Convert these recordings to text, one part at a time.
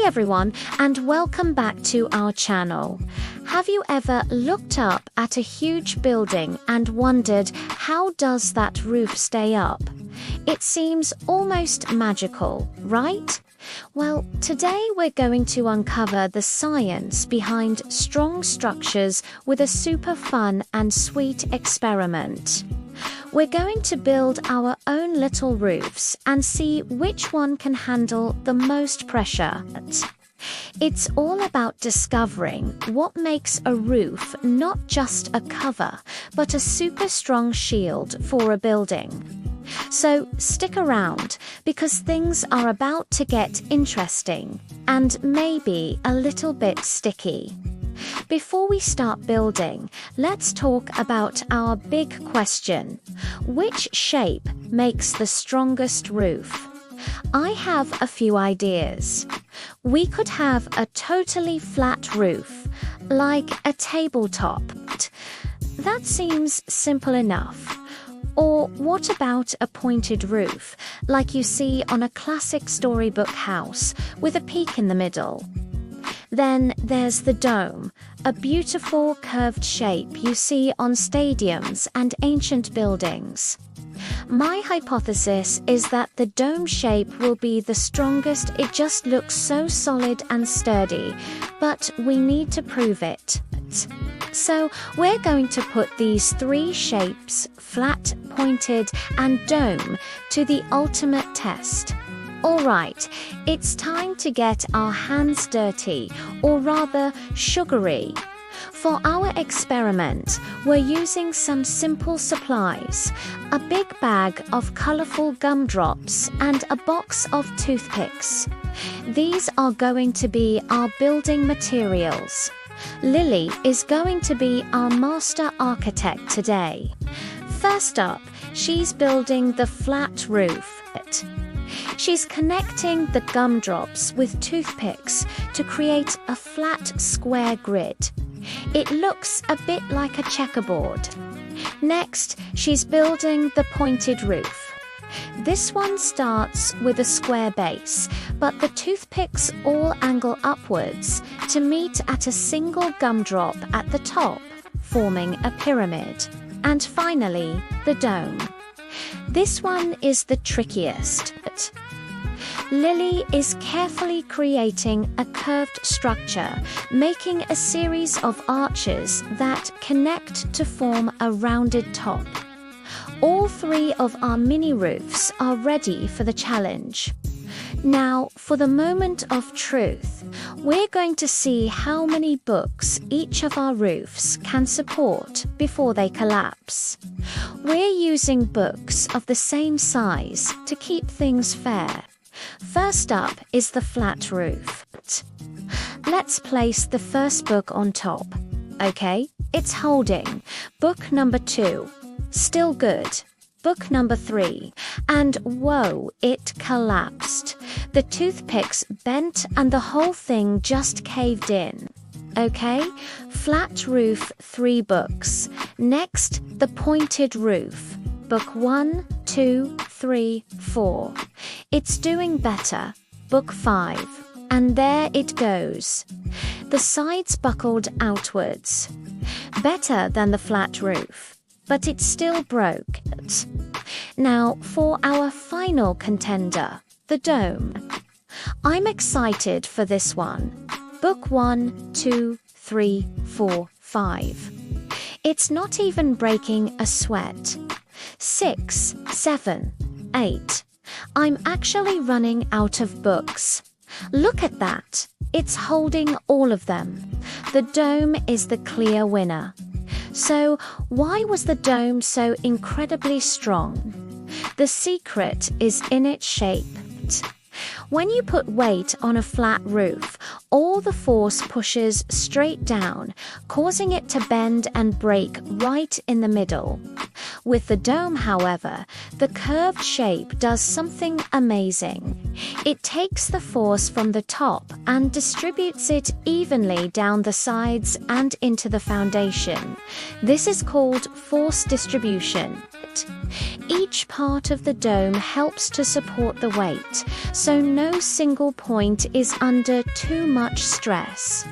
Hi everyone, and welcome back to our channel. Have you ever looked up at a huge building and wondered, how does that roof stay up? It seems almost magical, right? Well, today we're going to uncover the science behind strong structures with a super fun and sweet experiment. We're going to build our own little roofs and see which one can handle the most pressure. It's all about discovering what makes a roof not just a cover, but a super strong shield for a building. So stick around, because things are about to get interesting and maybe a little bit sticky. Before we start building, let's talk about our big question. Which shape makes the strongest roof? I have a few ideas. We could have a totally flat roof, like a tabletop. That seems simple enough. Or what about a pointed roof, like you see on a classic storybook house with a peak in the middle? Then there's the dome, a beautiful curved shape you see on stadiums and ancient buildings. My hypothesis is that the dome shape will be the strongest. It just looks so solid and sturdy, but we need to prove it. So we're going to put these three shapes, flat, pointed, and dome, to the ultimate test. Alright, it's time to get our hands dirty, or rather sugary. For our experiment, we're using some simple supplies, a big bag of colourful gumdrops and a box of toothpicks. These are going to be our building materials. Lily is going to be our master architect today. First up, she's building the flat roof. She's connecting the gumdrops with toothpicks to create a flat square grid. It looks a bit like a checkerboard. Next, she's building the pointed roof. This one starts with a square base, but the toothpicks all angle upwards to meet at a single gumdrop at the top, forming a pyramid. And finally, the dome. This one is the trickiest. Lily is carefully creating a curved structure, making a series of arches that connect to form a rounded top. All three of our mini roofs are ready for the challenge. Now, for the moment of truth, we're going to see how many books each of our roofs can support before they collapse. We're using books of the same size to keep things fair. First up is the flat roof. Let's place the first book on top. Okay, it's holding. Book number 2. Still good. Book number 3. And whoa, it collapsed. The toothpicks bent and the whole thing just caved in. Okay, flat roof, 3 books. Next, the pointed roof. Book 1, 2, 3, 4. It's doing better. Book 5. And there it goes. The sides buckled outwards. Better than the flat roof, but it still broke. Now for our final contender, the dome. I'm excited for this one. Book 1, 2, 3, 4, 5. It's not even breaking a sweat. 6, 7, 8. I'm actually running out of books. Look at that. It's holding all of them. The dome is the clear winner. So why was the dome so incredibly strong? The secret is in its shape. When you put weight on a flat roof, all the force pushes straight down, causing it to bend and break right in the middle. With the dome, however, the curved shape does something amazing. It takes the force from the top and distributes it evenly down the sides and into the foundation. This is called force distribution. it. Each part of the dome helps to support the weight, so no single point is under too much stress.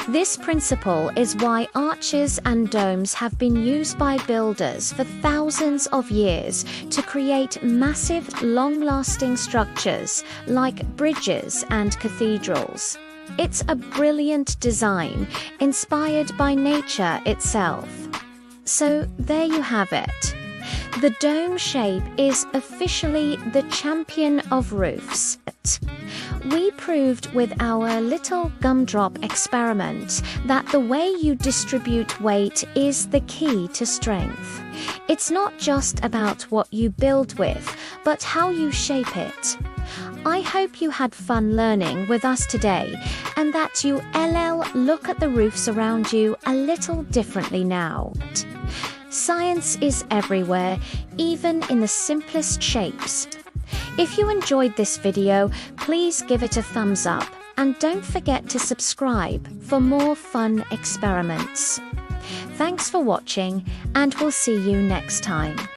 This principle is why arches and domes have been used by builders for thousands of years to create massive, long-lasting structures like bridges and cathedrals. It's a brilliant design, inspired by nature itself. So there you have it. The dome shape is officially the champion of roofs. We proved with our little gumdrop experiment that the way you distribute weight is the key to strength. It's not just about what you build with, but how you shape it. I hope you had fun learning with us today and that you look at the roofs around you a little differently now. Science is everywhere, even in the simplest shapes. If you enjoyed this video, please give it a thumbs up and don't forget to subscribe for more fun experiments. Thanks for watching, and we'll see you next time.